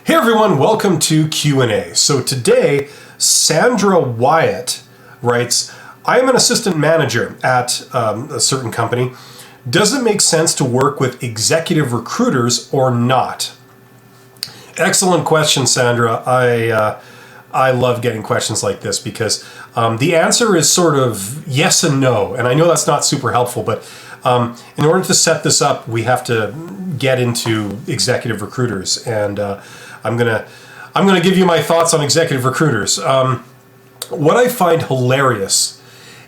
Hey everyone, welcome to Q&A. So today, Sandra Wyatt writes, I am an assistant manager at a certain company. Does it make sense to work with executive recruiters or not? Excellent question, Sandra. I love getting questions like this because the answer is sort of yes and no. And I know that's not super helpful, but in order to set this up, we have to get into executive recruiters. And I'm gonna give you my thoughts on executive recruiters. What I find hilarious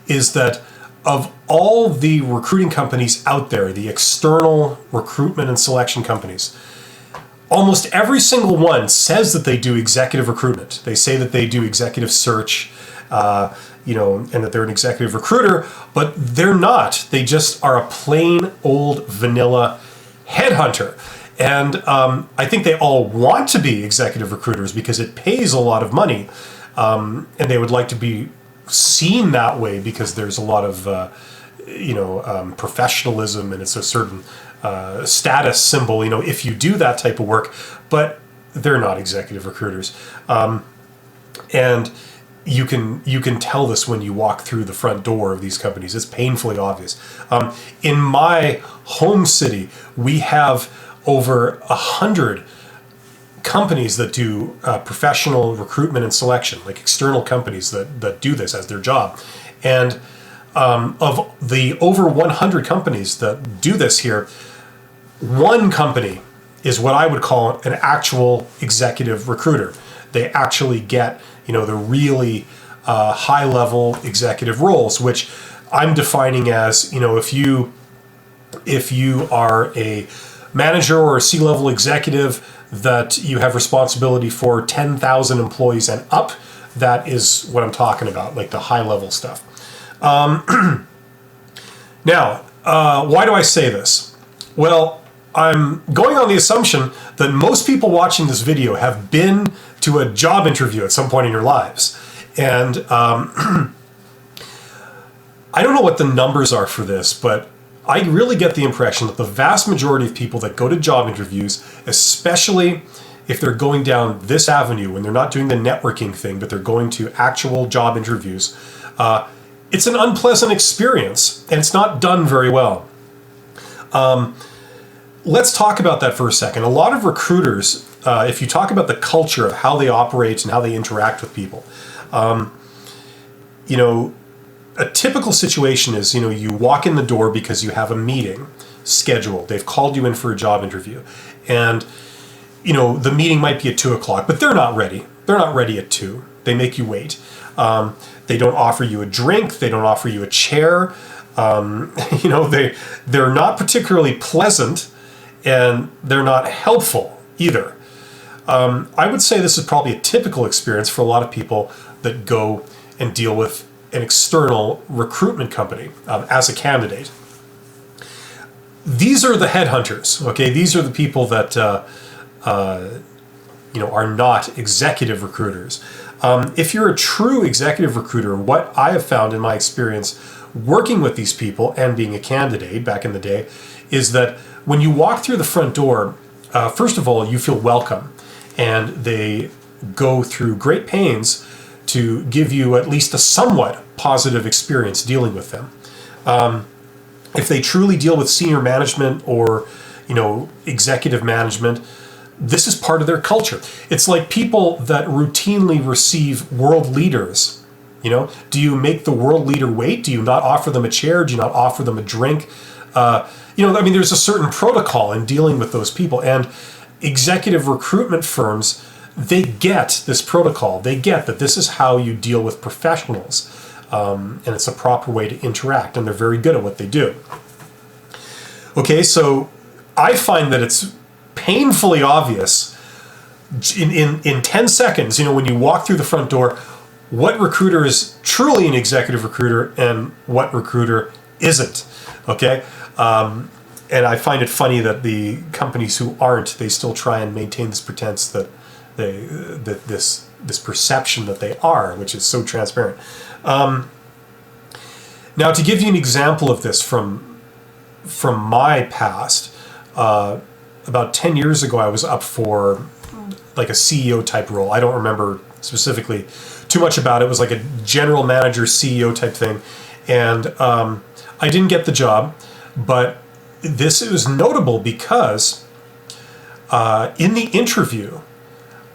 is that of all the recruiting companies out there, the external recruitment and selection companies, almost every single one says that they do executive recruitment. They say that they do executive search, and that they're an executive recruiter, but they're not. They just are a plain old vanilla headhunter. And I think they all want to be executive recruiters because it pays a lot of money, and they would like to be seen that way because there's a lot of professionalism, and it's a certain status symbol, if you do that type of work. But they're not executive recruiters, and you can tell this when you walk through the front door of these companies. It's painfully obvious. In my home city, we have over 100 companies that do professional recruitment and selection, like external companies that do this as their job. And of the over 100 companies that do this here, one company is what I would call an actual executive recruiter. They actually get, the really high-level executive roles, which I'm defining as, if you are a manager or a C-level executive that you have responsibility for 10,000 employees and up, that is what I'm talking about, like the high-level stuff. Now, why do I say this? Well, I'm going on the assumption that most people watching this video have been to a job interview at some point in your lives. And I don't know what the numbers are for this, but I really get the impression that the vast majority of people that go to job interviews, especially if they're going down this avenue, when they're not doing the networking thing, but they're going to actual job interviews, it's an unpleasant experience, and it's not done very well. Let's talk about that for a second. A lot of recruiters, if you talk about the culture of how they operate and how they interact with people, a typical situation is, you walk in the door because you have a meeting scheduled. They've called you in for a job interview. And, the meeting might be at 2:00, but they're not ready. They're not ready at 2. They make you wait. They don't offer you a drink. They don't offer you a chair. They're not particularly pleasant, and they're not helpful either. I would say this is probably a typical experience for a lot of people that go and deal with an external recruitment company as a candidate. These are the headhunters, okay? These are the people that are not executive recruiters. If you're a true executive recruiter, what I have found in my experience working with these people and being a candidate back in the day is that when you walk through the front door, first of all, you feel welcome, and they go through great pains to give you at least a somewhat positive experience dealing with them. If they truly deal with senior management or, executive management, this is part of their culture. It's like people that routinely receive world leaders. Do you make the world leader wait? Do you not offer them a chair? Do you not offer them a drink? There's a certain protocol in dealing with those people. And executive recruitment firms, they get this protocol. They get that this is how you deal with professionals. And it's a proper way to interact, and they're very good at what they do. Okay, so I find that it's painfully obvious in 10 seconds, when you walk through the front door, what recruiter is truly an executive recruiter and what recruiter isn't, okay? And I find it funny that the companies who aren't, they still try and maintain this pretense that this perception that they are, which is so transparent. Now, to give you an example of this from my past, about 10 years ago, I was up for like a CEO type role. I don't remember specifically too much about it. It was like a general manager CEO type thing. And I didn't get the job, but it was notable because in the interview,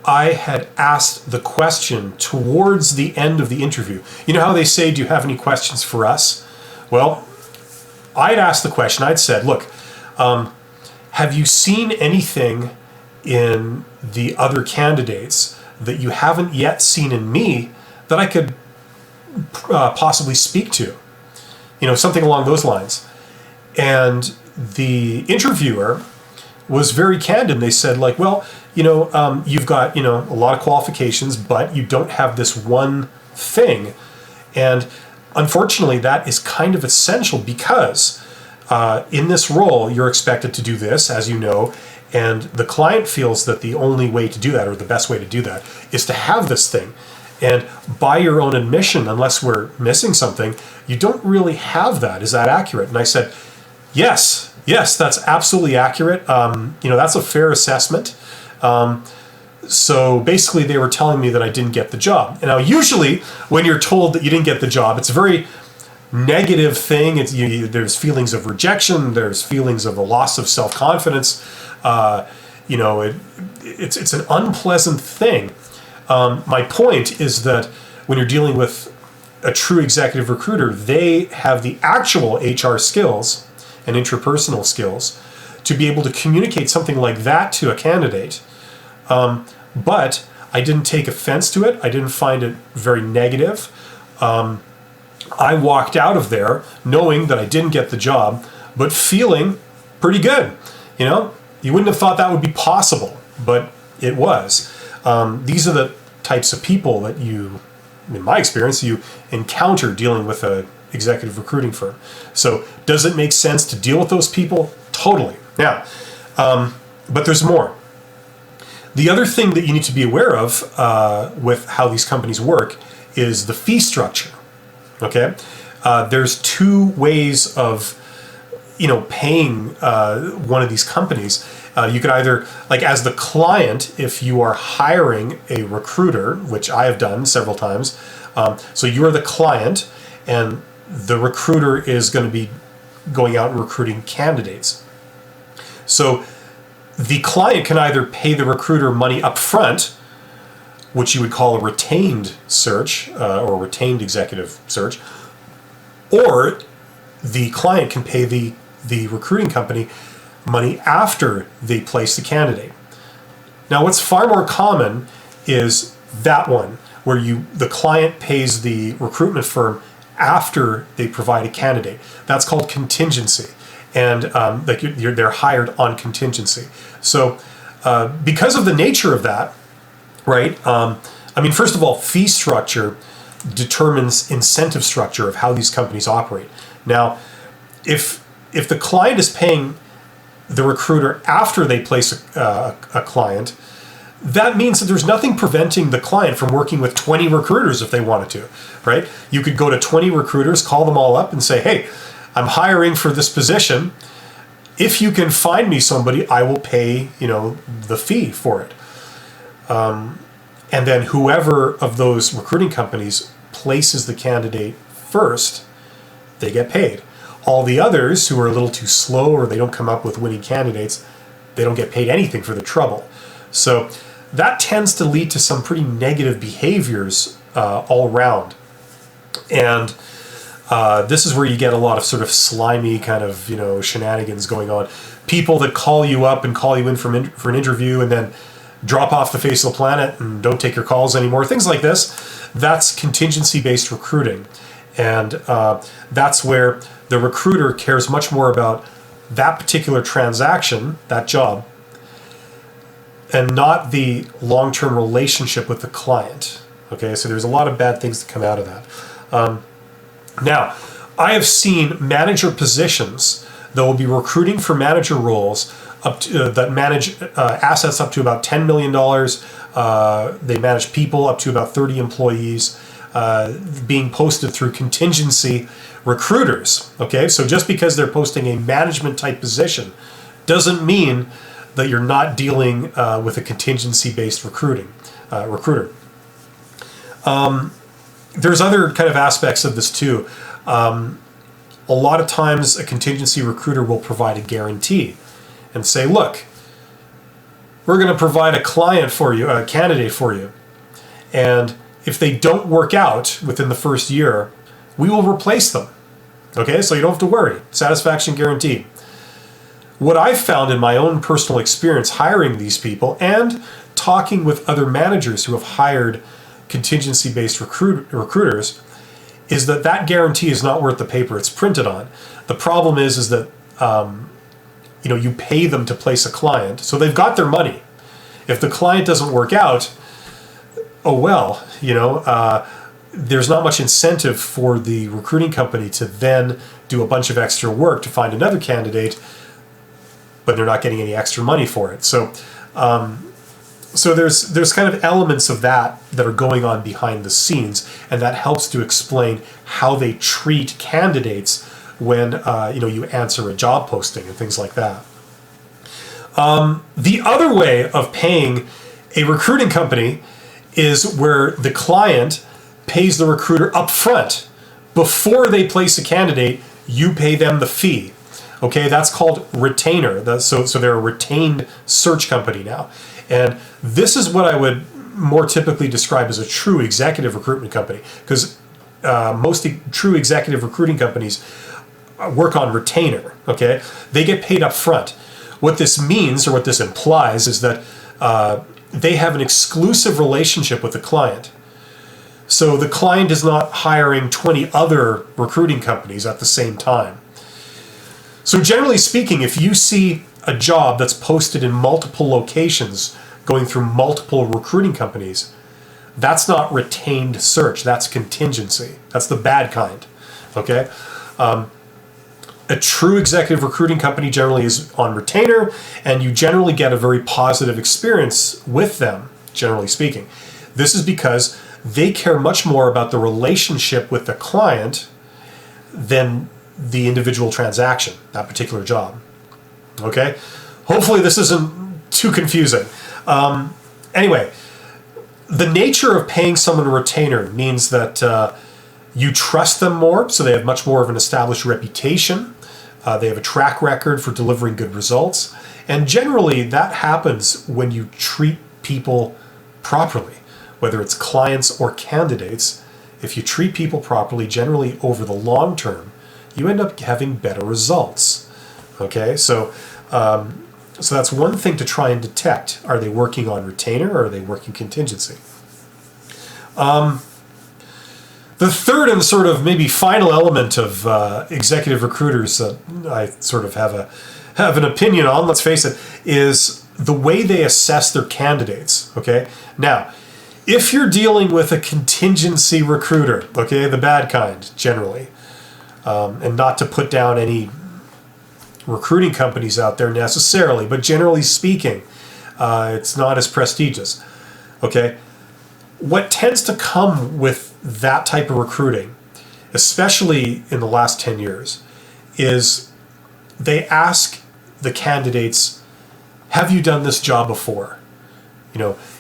I had asked the question towards the end of the interview. You know how they say, do you have any questions for us? Well, I'd asked the question. I'd said, look, have you seen anything in the other candidates that you haven't yet seen in me that I could possibly speak to? You know, something along those lines. And the interviewer was very candid. They said, like, well, you know, you've got, you know, a lot of qualifications, but you don't have this one thing. And unfortunately, that is kind of essential because in this role, you're expected to do this, as you know, and the client feels that the only way to do that, or the best way to do that, is to have this thing. And by your own admission, unless we're missing something, you don't really have that. Is that accurate? And I said, yes, that's absolutely accurate. You know, that's a fair assessment. So basically they were telling me that I didn't get the job. And now usually when you're told that you didn't get the job, it's a very negative thing. There's feelings of rejection. There's feelings of a loss of self-confidence. You know, it's an unpleasant thing. My point is that when you're dealing with a true executive recruiter, they have the actual HR skills and interpersonal skills to be able to communicate something like that to a candidate. But I didn't take offense to it. I didn't find it very negative. I walked out of there knowing that I didn't get the job, but feeling pretty good. You know, you wouldn't have thought that would be possible, but it was. These are the types of people that you, in my experience, you encounter dealing with a executive recruiting firm. So does it make sense to deal with those people? Totally. Now, but there's more. The other thing that you need to be aware of with how these companies work is the fee structure. Okay, there's two ways of, you know, paying one of these companies. You could either, like, as the client, if you are hiring a recruiter, which I have done several times. So you are the client, and the recruiter is going to be going out and recruiting candidates. So the client can either pay the recruiter money up front, which you would call a retained search or retained executive search, or the client can pay the recruiting company money after they place the candidate. Now, what's far more common is that one, where the client pays the recruitment firm after they provide a candidate. That's called contingency, and they're hired on contingency. So because of the nature of that, right? I mean, first of all, fee structure determines incentive structure of how these companies operate. Now, if the client is paying the recruiter after they place a client, that means that there's nothing preventing the client from working with 20 recruiters if they wanted to, right? You could go to 20 recruiters, call them all up and say, hey, I'm hiring for this position. If you can find me somebody, I will pay, you know, the fee for it. And then whoever of those recruiting companies places the candidate first, they get paid. All the others who are a little too slow or they don't come up with winning candidates, they don't get paid anything for the trouble. So that tends to lead to some pretty negative behaviors all around. And this is where you get a lot of sort of slimy kind of, you know, shenanigans going on. People that call you up and call you in for an interview and then drop off the face of the planet and don't take your calls anymore. Things like this. That's contingency-based recruiting. And that's where the recruiter cares much more about that particular transaction, that job, and not the long-term relationship with the client. Okay, so there's a lot of bad things that come out of that. Now, I have seen manager positions that will be recruiting for manager roles up to, that manage assets up to about $10 million. They manage people up to about 30 employees, being posted through contingency recruiters. Okay, so just because they're posting a management type position doesn't mean that you're not dealing with a contingency-based recruiter. There's other kind of aspects of this too. A lot of times a contingency recruiter will provide a guarantee and say, look, we're going to provide a client for you, a candidate for you. And if they don't work out within the first year, we will replace them. Okay, so you don't have to worry. Satisfaction guaranteed. What I've found in my own personal experience hiring these people and talking with other managers who have hired contingency-based recruiters is that guarantee is not worth the paper it's printed on. The problem is that you pay them to place a client, so they've got their money. If the client doesn't work out, oh well, there's not much incentive for the recruiting company to then do a bunch of extra work to find another candidate, but they're not getting any extra money for it. So there's kind of elements of that are going on behind the scenes, and that helps to explain how they treat candidates when you answer a job posting and things like that. The other way of paying a recruiting company is where the client pays the recruiter up front. Before they place a candidate, you pay them the fee. Okay, that's called retainer. So they're a retained search company now. And this is what I would more typically describe as a true executive recruitment company, because most true executive recruiting companies work on retainer. Okay, they get paid up front. What this means, or what this implies, is that they have an exclusive relationship with the client. So the client is not hiring 20 other recruiting companies at the same time. So generally speaking, if you see a job that's posted in multiple locations going through multiple recruiting companies, that's not retained search, that's contingency. That's the bad kind, okay? A true executive recruiting company generally is on retainer, and you generally get a very positive experience with them, generally speaking. This is because they care much more about the relationship with the client than the individual transaction, that particular job. Okay? Hopefully this isn't too confusing. Anyway, the nature of paying someone a retainer means that you trust them more, so they have much more of an established reputation. They have a track record for delivering good results. And generally, that happens when you treat people properly, whether it's clients or candidates. If you treat people properly, generally over the long term, you end up having better results. Okay, so that's one thing to try and detect. Are they working on retainer, or are they working contingency? The third and sort of maybe final element of executive recruiters that I sort of have an opinion on, let's face it, is the way they assess their candidates. Okay, now, if you're dealing with a contingency recruiter, okay, the bad kind generally, and not to put down any recruiting companies out there necessarily, but generally speaking, it's not as prestigious. Okay, what tends to come with that type of recruiting, especially in the last 10 years, is they ask the candidates, have you done this job before?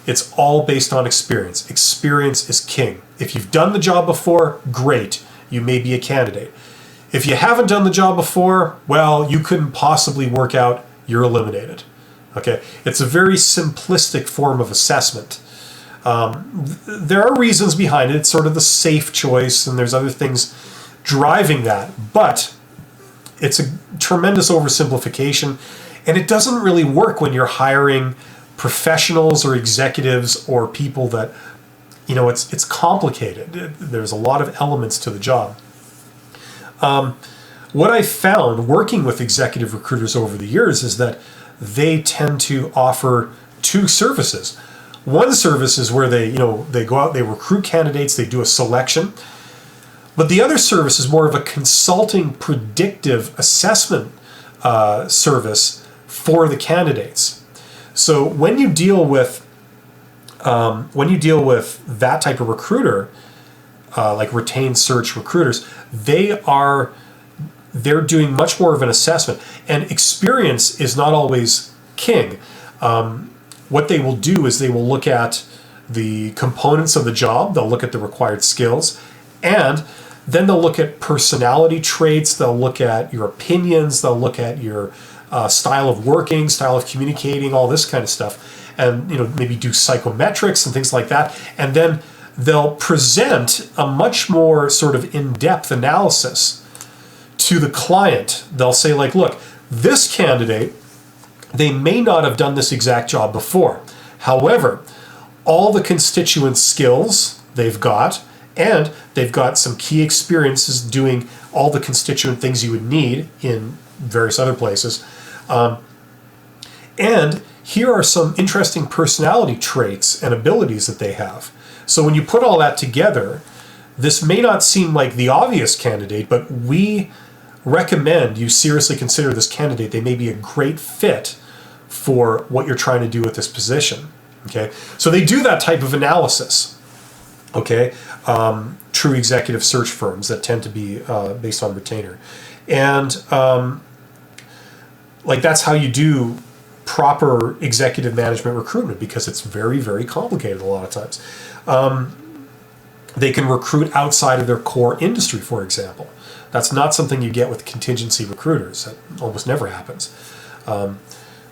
It's all based on experience. Experience is king. If you've done the job before, great, you may be a candidate. If you haven't done the job before, well, you couldn't possibly work out, you're eliminated. Okay, it's a very simplistic form of assessment. There are reasons behind it. It's sort of the safe choice, and there's other things driving that. But it's a tremendous oversimplification, and it doesn't really work when you're hiring professionals or executives or people that, it's complicated. There's a lot of elements to the job. What I found working with executive recruiters over the years is that they tend to offer two services. One service is where they go out, they recruit candidates, they do a selection. But the other service is more of a consulting predictive assessment service for the candidates. So when you deal with that type of recruiter, like retained search recruiters, they're doing much more of an assessment. And experience is not always king. What they will do is they will look at the components of the job, they'll look at the required skills, and then they'll look at personality traits, they'll look at your opinions, they'll look at your style of working, style of communicating, all this kind of stuff, and maybe do psychometrics and things like that, and then they'll present a much more sort of in-depth analysis to the client. They'll say, like, look, this candidate, they may not have done this exact job before. However, all the constituent skills they've got, and they've got some key experiences doing all the constituent things you would need in various other places. And here are some interesting personality traits and abilities that they have. So when you put all that together, this may not seem like the obvious candidate, but we recommend you seriously consider this candidate. They may be a great fit for what you're trying to do with this position. Okay, so they do that type of analysis. Okay, true executive search firms that tend to be based on retainer, and like that's how you do proper executive management recruitment, because it's very, very complicated a lot of times. They can recruit outside of their core industry, for example. That's not something you get with contingency recruiters. That almost never happens.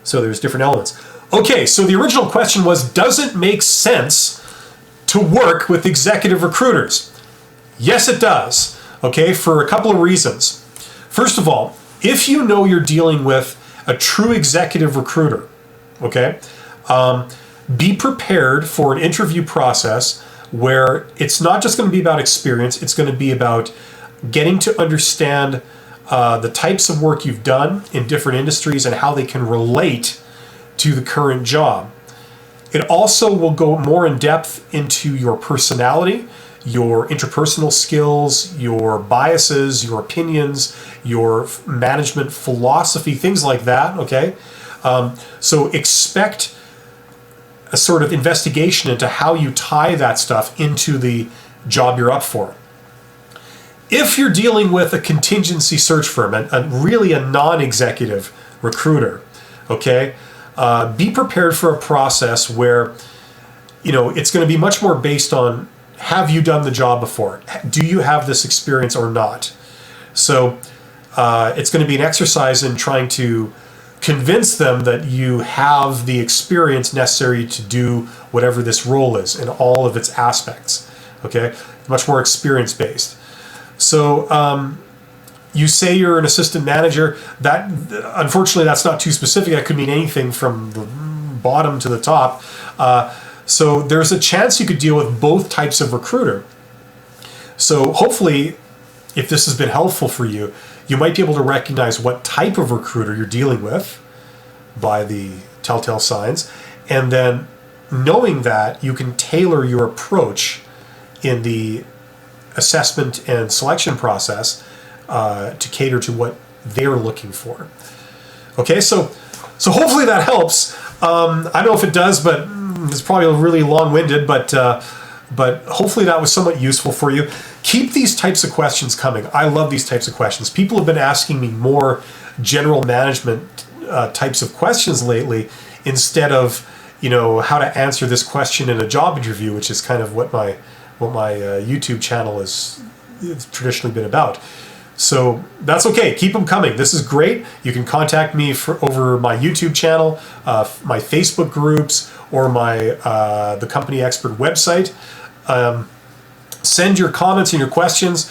So there's different elements. Okay, so the original question was, does it make sense to work with executive recruiters? Yes, it does. Okay, for a couple of reasons. First of all, if you know you're dealing with a true executive recruiter, okay, be prepared for an interview process where it's not just going to be about experience, it's going to be about getting to understand the types of work you've done in different industries and how they can relate to the current job. It also will go more in depth into your personality, your interpersonal skills, your biases, your opinions, your management philosophy, things like that, okay? So expect a sort of investigation into how you tie that stuff into the job you're up for. If you're dealing with a contingency search firm, and really a non-executive recruiter, okay, be prepared for a process where, it's going to be much more based on, have you done the job before? Do you have this experience or not? So it's going to be an exercise in trying to convince them that you have the experience necessary to do whatever this role is in all of its aspects. Okay, much more experience-based. So you say you're an assistant manager. That, unfortunately, that's not too specific. That could mean anything from the bottom to the top. So there's a chance you could deal with both types of recruiter. So hopefully, if this has been helpful for you, you might be able to recognize what type of recruiter you're dealing with by the telltale signs. And then knowing that, you can tailor your approach in the assessment and selection process to cater to what they're looking for. Okay, so hopefully that helps. I don't know if it does, but it's probably really long-winded, but hopefully that was somewhat useful for you. Keep these types of questions coming. I love these types of questions. People have been asking me more general management types of questions lately, instead of how to answer this question in a job interview, which is kind of what my YouTube channel has traditionally been about. So that's okay. Keep them coming. This is great. You can contact me over my YouTube channel, my Facebook groups, or my the Company Expert website. Send your comments and your questions.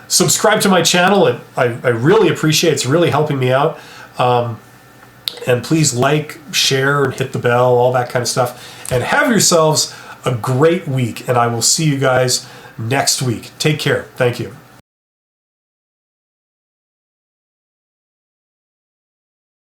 Subscribe to my channel. And I really appreciate it. It's really helping me out. And please like, share, and hit the bell, all that kind of stuff. And have yourselves a great week. And I will see you guys next week. Take care. Thank you.